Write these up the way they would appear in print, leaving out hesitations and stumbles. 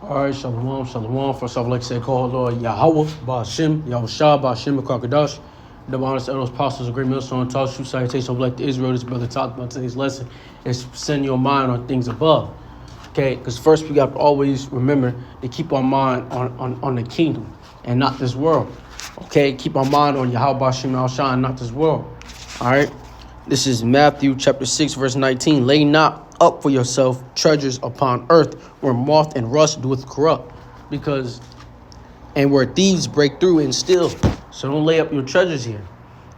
All right, shalom, shalom. First off, I'd like to say, call Lord Yahweh, Ba'ashem, Yahushua, Ba'ashem, Kakadash. The honest elders, apostles, a great millstone, taught true salutation of like to Israel. This brother talked about today's lesson is send your mind on things above. Okay, because first we got to always remember to keep our mind on the kingdom and not this world. Okay, keep our mind on Yahweh, Ba'ashem, Yahushua, and not this world. All right, this is Matthew chapter 6, verse 19. Lay not up for yourself treasures upon earth where moth and rust doeth corrupt, and where thieves break through and steal. So don't lay up your treasures here.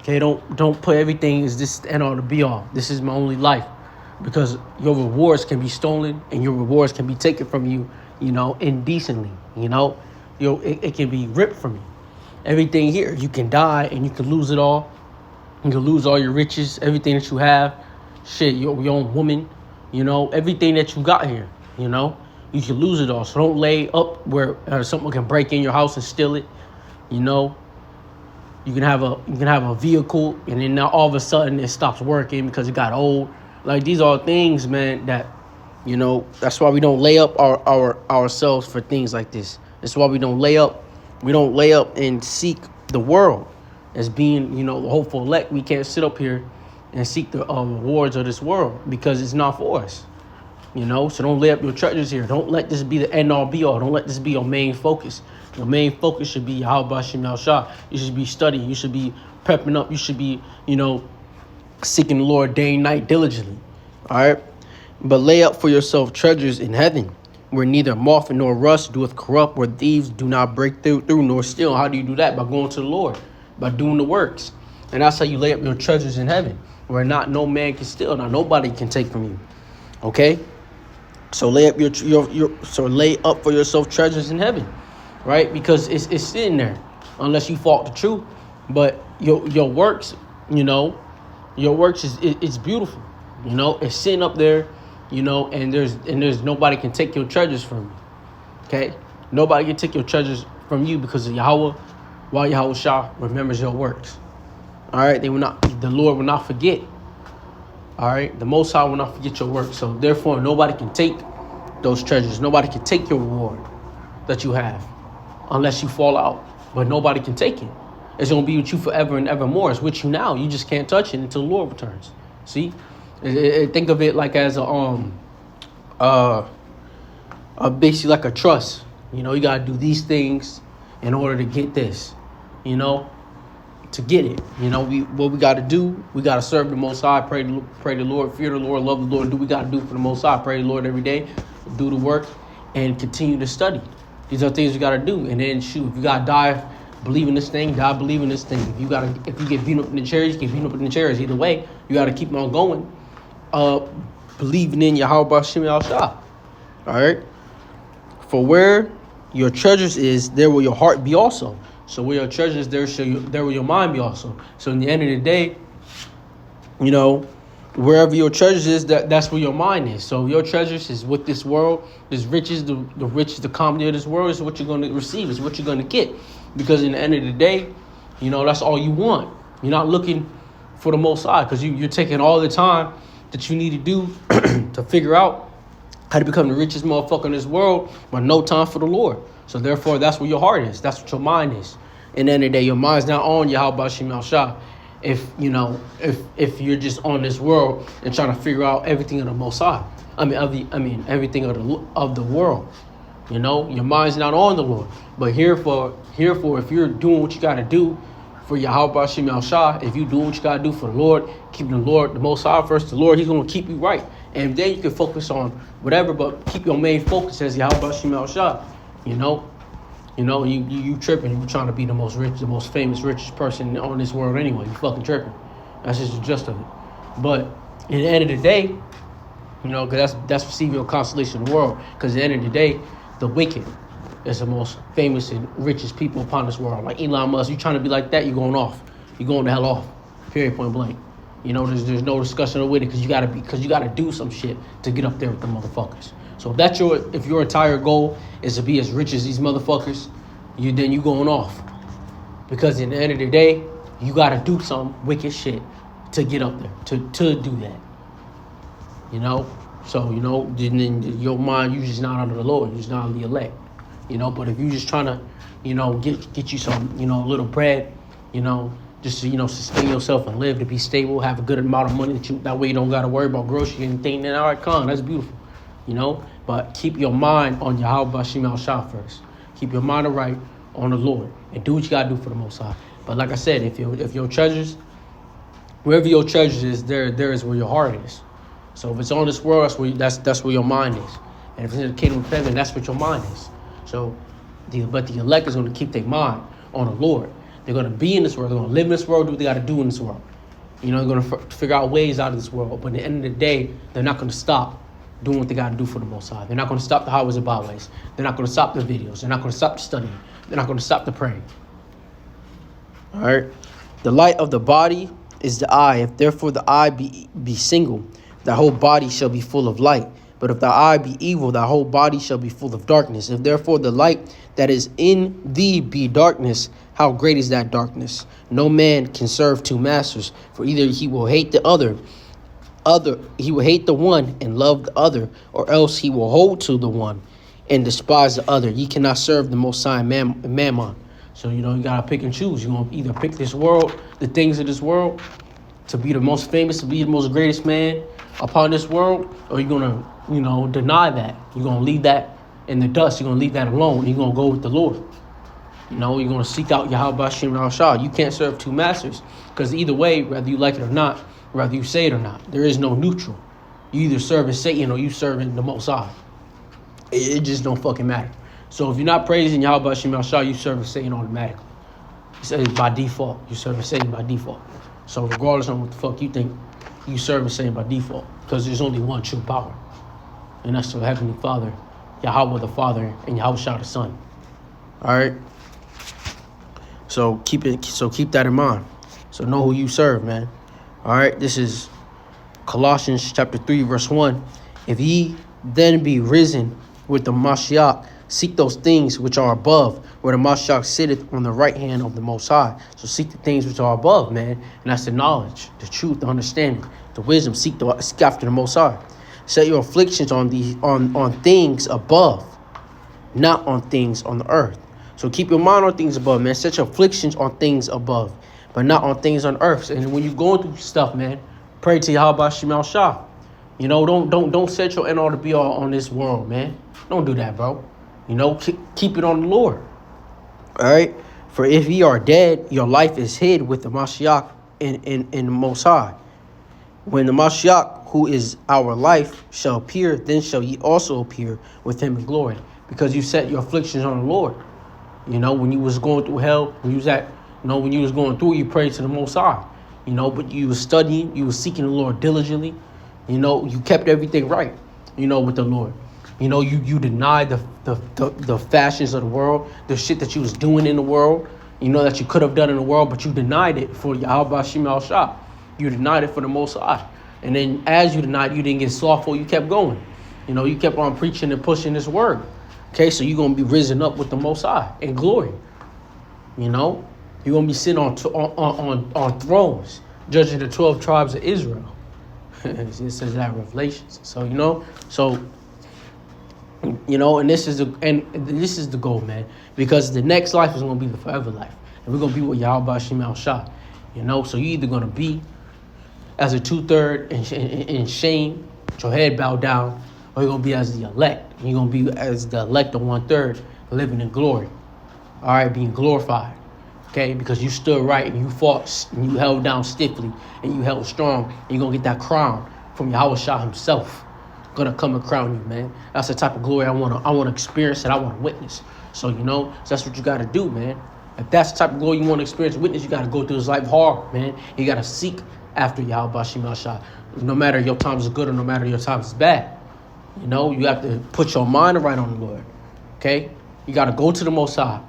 Okay, don't put everything as this end all to be all. This is my only life, because your rewards can be stolen and your rewards can be taken from you, indecently. It can be ripped from you. Everything here, you can die and you can lose it all. You can lose all your riches, everything that you have, shit, your own woman, everything that you got here, you can lose it all. So don't lay up where someone can break in your house and steal it. You can have a vehicle and then now all of a sudden it stops working because it got old. Like, these are things, man, that that's why we don't lay up ourselves for things like this. That's why we don't lay up and seek the world as being, the hopeful elect. We can't sit up here and seek the rewards of this world because it's not for us. So don't lay up your treasures here. Don't let this be the end all be all. Don't let this be your main focus. Your main focus should be Yahweh Ba'ashem Yahushua. You should be studying. You should be prepping up. You should be, seeking the Lord day and night diligently. All right. But lay up for yourself treasures in heaven, where neither moth nor rust doeth corrupt, where thieves do not break through nor steal. How do you do that? By going to the Lord, by doing the works. And that's how you lay up your treasures in heaven, where no man can steal. Now nobody can take from you. Okay. So lay up lay up for yourself treasures in heaven, right? Because it's sitting there, unless you fault the truth. But your works, your works it's beautiful, it's sitting up there, and there's nobody can take your treasures from you. Okay, nobody can take your treasures from you because of Yahweh, while Yahweh Shah remembers your works. All right, the Lord will not forget. All right, the Most High will not forget your work. So therefore, nobody can take those treasures. Nobody can take your reward that you have unless you fall out. But nobody can take it. It's going to be with you forever and evermore. It's with you now. You just can't touch it until the Lord returns. See? Think of it like as basically like a trust. You got to do these things in order to get this. To get it, what we got to do, we got to serve the Most High, pray the Lord, fear the Lord, love the Lord, do what we got to do for the Most High, pray the Lord every day, do the work, and continue to study. These are things you got to do. And then shoot, if you got to die believing this thing, die believing this thing. If you get beaten up in the chairs, you get beaten up in the chairs. Either way, you got to keep on going, believing in Yahweh Ba'ashem Yahushua. All right. For where your treasures is, there will your heart be also. So where your treasures, there will your mind be also. So in the end of the day, wherever your treasures is, that's where your mind is. So your treasures is with this world, this riches, the riches, the comedy of this world is what you're going to receive, is what you're going to get. Because in the end of the day, that's all you want. You're not looking for the Most High because you're taking all the time that you need to do to figure out how to become the richest motherfucker in this world, but no time for the Lord. So therefore, that's where your heart is. That's what your mind is. And then the end of the day, your mind's not on Yahweh Ba'ashem Yahushua. If you're just on this world and trying to figure out everything of the Most High, everything of the world, your mind's not on the Lord. But herefore, if you're doing what you got to do for Yahweh Ba'ashem Yahushua, if you do what you got to do for the Lord, keeping the Lord, the Most High first, the Lord, He's going to keep you right. And then you can focus on whatever, but keep your main focus as Yahweh Ba'ashem Yahushua. You tripping. You trying to be the most rich, the most famous, richest person on this world anyway. You fucking tripping. That's just the gist of it. But in the end of the day, because that's receiving your consolation in the world. Because at the end of the day, the wicked is the most famous and richest people upon this world. Like Elon Musk, you trying to be like that, you're going off. You're going the hell off. Period, point blank. There's no discussion with it because you gotta do some shit to get up there with the motherfuckers. So if your entire goal is to be as rich as these motherfuckers, then you going off. Because in the end of the day, you gotta do some wicked shit to get up there, to do that. So, then your mind, you just not under the Lord. You're just not on the elect. But if you just trying to, get you some, little bread, just to, sustain yourself and live, to be stable, have a good amount of money that way you don't got to worry about groceries and anything, then all right, that's beautiful, But keep your mind on Yahweh Bashim Al Shah first. Keep your mind right on the Lord and do what you got to do for the Most High. But like I said, if your treasures, wherever your treasures is, there is where your heart is. So if it's on this world, that's where your mind is. And if it's in the kingdom of heaven, that's what your mind is. So, but the elect is going to keep their mind on the Lord. They're going to be in this world. They're going to live in this world, do what they got to do in this world. They're going to figure out ways out of this world. But at the end of the day, they're not going to stop doing what they got to do for the Most High. They're not going to stop the highways and byways. They're not going to stop the videos. They're not going to stop the studying. They're not going to stop the praying. All right. The light of the body is the eye. If therefore the eye be single, the whole body shall be full of light. But if the eye be evil, the whole body shall be full of darkness. If therefore the light that is in thee be darkness, how great is that darkness? No man can serve two masters, for either he will hate the he will hate the one and love the other, or else he will hold to the one and despise the other. Ye cannot serve the Most High Mammon. So, you gotta pick and choose. You're gonna either pick this world, the things of this world, to be the most famous, to be the most greatest man upon this world, or you're gonna, deny that. You're gonna leave that in the dust. You're gonna leave that alone. You're gonna go with the Lord. You're gonna seek out Yahweh Bashim Al Shah. You can't serve two masters, because either way, whether you like it or not, whether you say it or not, there is no neutral. You either serving Satan or you serving the Most High. It just don't fucking matter. So if you're not praising Yahweh Bashim Al Shah, you serving Satan automatically. It's by default. You serving Satan by default. So regardless of what the fuck you think, you serving Satan by default, because there's only one true power, and that's the Heavenly Father, Yahweh the Father, and Yahweh Shah the Son. All right. So keep that in mind. So know who you serve, man. All right. This is Colossians chapter 3, verse 1. If ye then be risen with the Mashiach, seek those things which are above, where the Mashiach sitteth on the right hand of the Most High. So seek the things which are above, man. And that's the knowledge, the truth, the understanding, the wisdom. Seek after the Most High. Set your afflictions on things above, not on things on the earth. So keep your mind on things above, man. Set your afflictions on things above, but not on things on earth. And when you're going through stuff, man, pray to Yahweh Bashim Al Shah. Don't set your end all to be all on this world, man. Don't do that, bro. Keep it on the Lord. All right. For if ye are dead, your life is hid with the Mashiach in the Most High. When the Mashiach, who is our life, shall appear, then shall ye also appear with him in glory. Because you set your afflictions on the Lord. When you was going through hell, when you was going through, you prayed to the Most High. But you was studying, you was seeking the Lord diligently. You kept everything right, with the Lord. You denied the fashions of the world, the shit that you was doing in the world, that you could have done in the world, but you denied it for Yahweh Bashim Al Shah. You denied it for the Most High. And then as you denied, you didn't get slothful, you kept going. You kept on preaching and pushing this word. Okay, so you're going to be risen up with the Most High in glory. You're going to be sitting on thrones, judging the 12 tribes of Israel. It says that in Revelations. So, and this is the goal, man, because the next life is going to be the forever life, and we're going to be with Yahweh Bashim Al Shah. So you're either going to be as a 2/3 in shame, with your head bowed down, or you're going to be as the elect. You're going to be as the elect of 1/3, living in glory. All right, being glorified. Okay, because you stood right and you fought and you held down stiffly and you held strong, and you're going to get that crown from Yahweh Shah himself. Going to come and crown you, man. That's the type of glory I want to experience and I want to witness. So, so that's what you got to do, man. If that's the type of glory you want to experience and witness, you got to go through this life hard, man. You got to seek after Yahweh Bashim Al Shah. No matter your times is good or no matter your times is bad. You have to put your mind right on the Lord. Okay? You got to go to the Most High.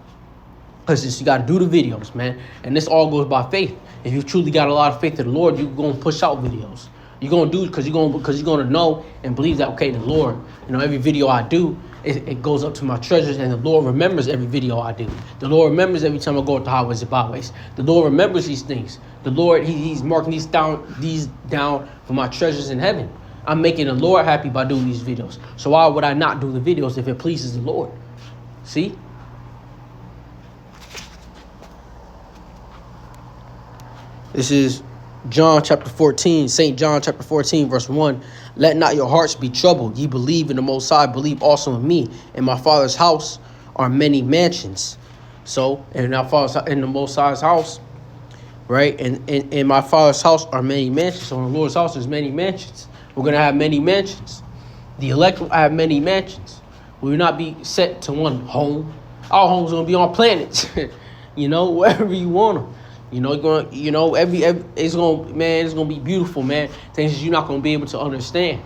Because you got to do the videos, man. And this all goes by faith. If you truly got a lot of faith in the Lord, you're going to push out videos. You're going to do it because you're going to know and believe that, okay, the Lord, every video I do, it goes up to my treasures, and the Lord remembers every video I do. The Lord remembers every time I go to highways and byways. The Lord remembers these things. The Lord, He's marking these down for my treasures in heaven. I'm making the Lord happy by doing these videos. So why would I not do the videos if it pleases the Lord? See? This is John chapter 14, St. John chapter 14, verse 1. Let not your hearts be troubled. Ye believe in the Most High, believe also in me. In my Father's house are many mansions. So, in the Most High's house, right? And in my Father's house are many mansions. So in the Lord's house there's many mansions. We're going to have many mansions. The elect will have many mansions. We will not be set to one home. Our home's going to be on planets. Wherever you want them. It's gonna be beautiful, man. Things that you're not gonna be able to understand.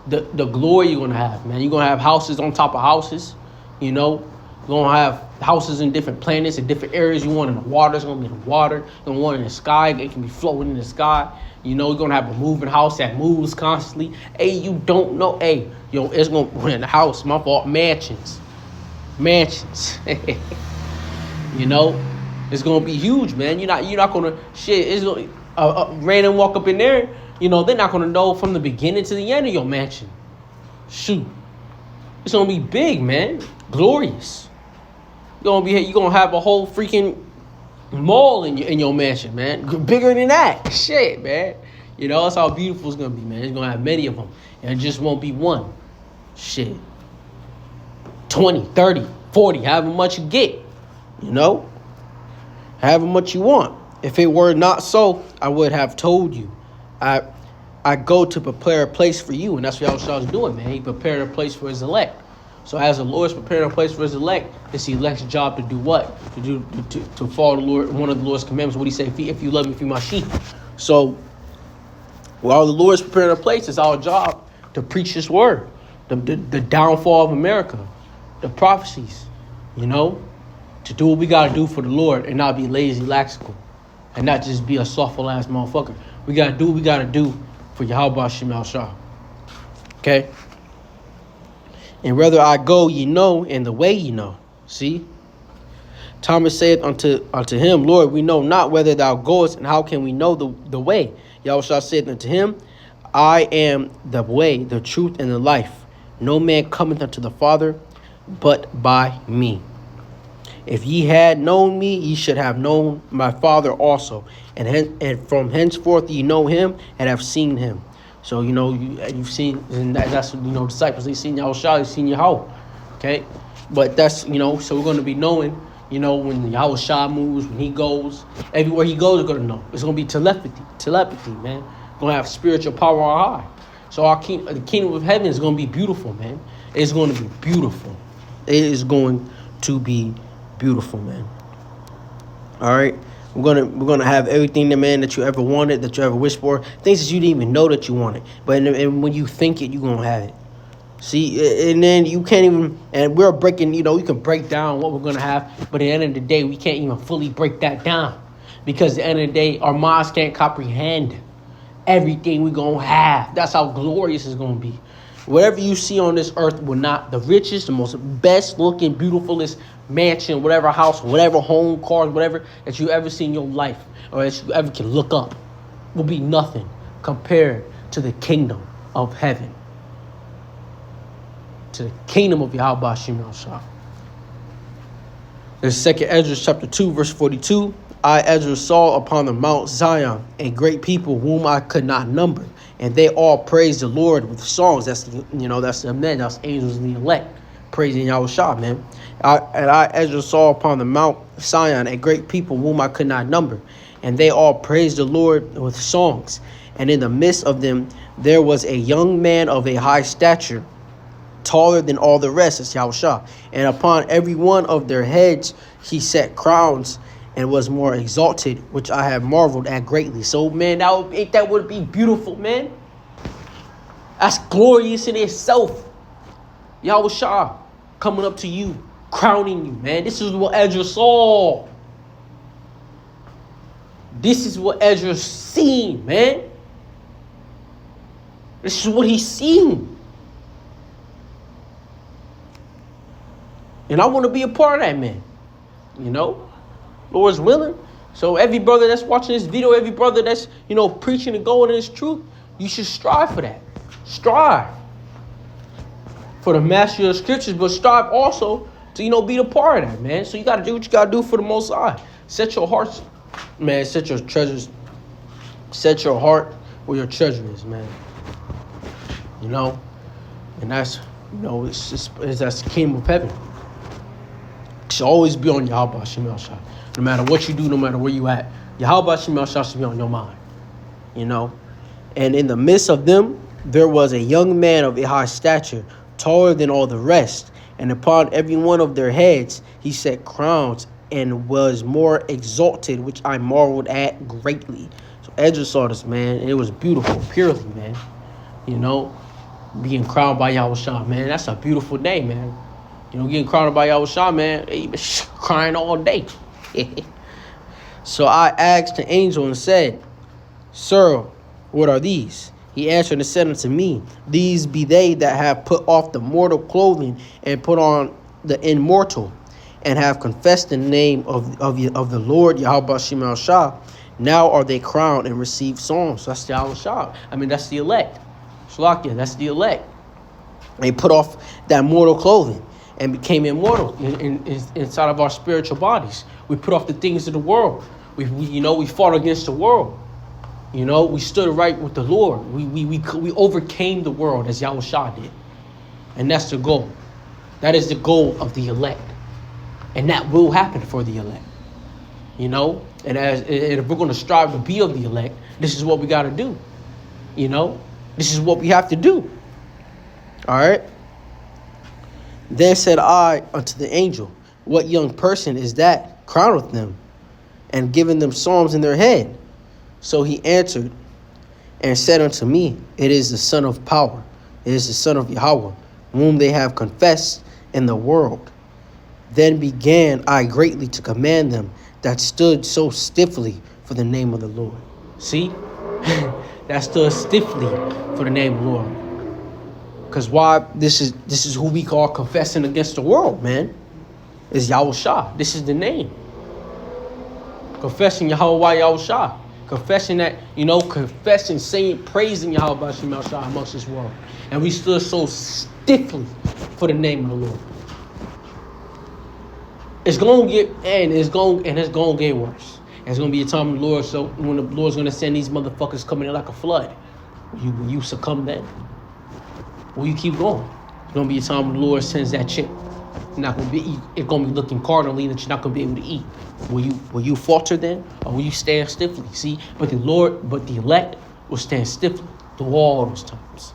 The glory you're gonna have, man. You're gonna have houses on top of houses. You're gonna have houses in different planets in different areas. You want in the water, it's gonna be in the water. You're gonna want in the sky, it can be floating in the sky. You're gonna have a moving house that moves constantly. Hey, you don't know. Hey, it's gonna be in the house. My fault. Mansions. It's gonna be huge, man. You're not gonna shit. It's gonna random walk up in there. They're not gonna know from the beginning to the end of your mansion. Shoot, it's gonna be big, man. Glorious. You're gonna have a whole freaking mall in your mansion, man. Bigger than that. Shit, man. That's how beautiful it's gonna be, man. It's gonna have many of them, and it just won't be one. Shit. 20, 30, 40, however much you get. However much you want. If it were not so, I would have told you. I go to prepare a place for you, and that's what Yahushua's doing, man. He prepared a place for his elect. So as the Lord's preparing a place for his elect, it's the elect's job to do what? To follow the Lord, one of the Lord's commandments. What he say? If you love me, feed my sheep. So while the Lord's preparing a place, it's our job to preach his word. The downfall of America, the prophecies, to do what we got to do for the Lord and not be lazy, laxical, and not just be a softful ass motherfucker. We got to do what we got to do for Yahweh Shem Shah. Okay? And whether I go, and the way See? Thomas said unto him, Lord, we know not whither thou goest, and how can we know the way? Yahushua said unto him, I am the way, the truth, and the life. No man cometh unto the Father but by me. If ye had known me, ye should have known my Father also. And from henceforth ye know him and have seen him. So, you've seen, and that's, disciples, they've seen Yahushua, they've seen Yahweh. Okay? But that's, so we're going to be knowing, when Yahushua moves, when he goes, everywhere he goes, we're going to know. It's going to be telepathy, man. We're going to have spiritual power on high. So the kingdom of heaven is going to be beautiful, man. It's going to be beautiful. It is going to be beautiful, man. All right, we're gonna have everything, that you ever wanted, that you ever wished for, things that you didn't even know that you wanted, but and when you think it, you're gonna have it. See, and then you can't even, and we're breaking, you can break down what we're gonna have, but at the end of the day, we can't even fully break that down, because at the end of the day, our minds can't comprehend everything we're gonna have. That's how glorious it's gonna be. Whatever you see on this earth will not, the richest, the most best looking, beautifulest mansion, whatever house, whatever home, cars, whatever that you ever see in your life or that you ever can look up will be nothing compared to the kingdom of heaven. To the kingdom of Yahweh Shem Shah. There's 2 Ezra chapter 2, verse 42. I, Ezra, saw upon the Mount Zion a great people whom I could not number. And they all praise the Lord with songs. That's the men, that's angels and the elect, praising Yahushua, man. I, Ezra, saw upon the Mount Zion a great people whom I could not number. And they all praised the Lord with songs. And in the midst of them there was a young man of a high stature, taller than all the rest, as Yahushua. And upon every one of their heads he set crowns, and was more exalted, which I have marveled at greatly. So, man, that would be beautiful, man. That's glorious in itself. Yahushua coming up to you, crowning you, man. This is what Ezra saw. This is what Ezra's seen, man. This is what he's seen. And I want to be a part of that, man. Lord's willing. So every brother that's watching this video, every brother that's, preaching and going in this truth, you should strive for that. strive for the mastery of the scriptures, but strive also to, be the part of that, man. So you got to do what you got to do for the Most High. Set your hearts, man. Set your treasures. Set your heart where your treasure is, man. And that's, that's the kingdom of heaven. It should always be on Yahweh Hashem Yahshua. No matter what you do, no matter where you at, Yahweh Hashem Yahshua should be on your mind. And in the midst of them, there was a young man of a high stature, taller than all the rest, and upon every one of their heads he set crowns, and was more exalted, which I marveled at greatly. So Ezra saw this, man, and it was beautiful, purely, man. Being crowned by Yahushua, man, that's a beautiful day, man. Getting crowned by Yahushua, man, you been crying all day. So I asked the angel and said, Sir, what are these? He answered and said unto me, These be they that have put off the mortal clothing and put on the immortal, and have confessed the name of the Lord Yahweh Shema Shah. Now are they crowned and receive songs. So that's the Yahushua. That's the elect. Shalakia, that's the elect. They put off that mortal clothing and became immortal inside of our spiritual bodies. We put off the things of the world. We fought against the world. We stood right with the Lord. We overcame the world as Yahushua did. And that's the goal. That is the goal of the elect. And that will happen for the elect. And if we're going to strive to be of the elect, this is what we got to do. This is what we have to do. All right. Then said I unto the angel, What young person is that crowned with them, and given them psalms in their head? So he answered and said unto me, It is the Son of power. It is the Son of Yahweh, whom they have confessed in the world. Then began I greatly to command them that stood so stiffly for the name of the Lord. See? That stood stiffly for the name of the Lord. Because why? This is who we call confessing against the world, man. Is Yahushua. This is the name. Confessing Yahweh Yahushua. Confessing that, confessing, saying, praising Yahweh Shema Shah amongst this world. And we stood so stiffly for the name of the Lord. It's gonna get get worse. It's gonna be a time of the Lord. So when the Lord's gonna send these motherfuckers coming in like a flood, will you succumb then? Will you keep going? It's gonna be a time when the Lord sends that chip. It's gonna be looking cardinally that you're not gonna be able to eat. Will you falter then, or will you stand stiffly? See, but the elect will stand stiffly through all those times.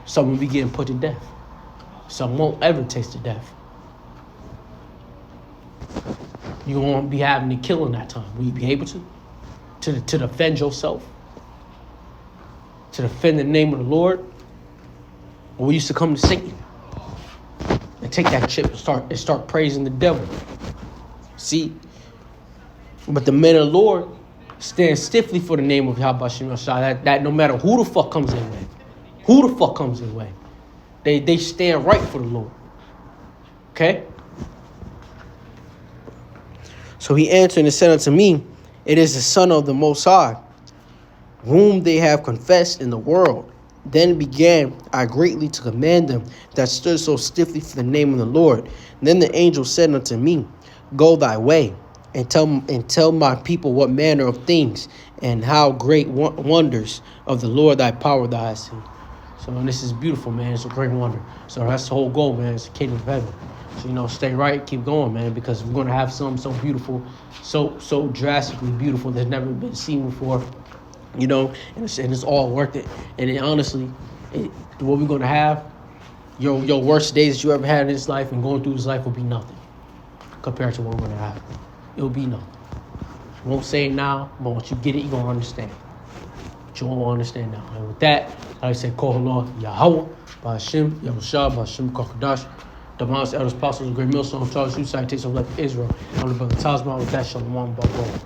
Some will be getting put to death. Some won't ever taste the death. You won't be having to kill in that time. Will you be able to defend yourself? To defend the name of the Lord? Or will you succumb to Satan and take that chip and start praising the devil? See? But the men of the Lord stand stiffly for the name of Yahweh Shema Shah. That no matter who the fuck comes in way. Who the fuck comes in way. They stand right for the Lord. Okay? So he answered and said unto me, It is the Son of the Most High, whom they have confessed in the world. Then began I greatly to command them that stood so stiffly for the name of the Lord. And then the angel said unto me, Go thy way, and tell my people what manner of things and how great wonders of the Lord thy power thou hast seen. So this is beautiful, man. It's a great wonder. So that's the whole goal, man. It's the kingdom of heaven. So, stay right, keep going, man, because we're going to have something so beautiful, so drastically beautiful that's never been seen before, and it's all worth it. And honestly, what we're going to have, your worst days that you ever had in this life and going through this life will be nothing compared to what we're going to have. It will be nothing. I won't say it now, but once you get it, you're going to understand. But you won't understand now. And with that, like I said, call Allah Yahweh, Ba'ashem, Yahushua, Ba'ashem, Kakadash. The Mount Elders Apostles, Great Millstone, Charles Hughes, Citation of Israel. I'm the brother Tasman with that Shalom, Baba.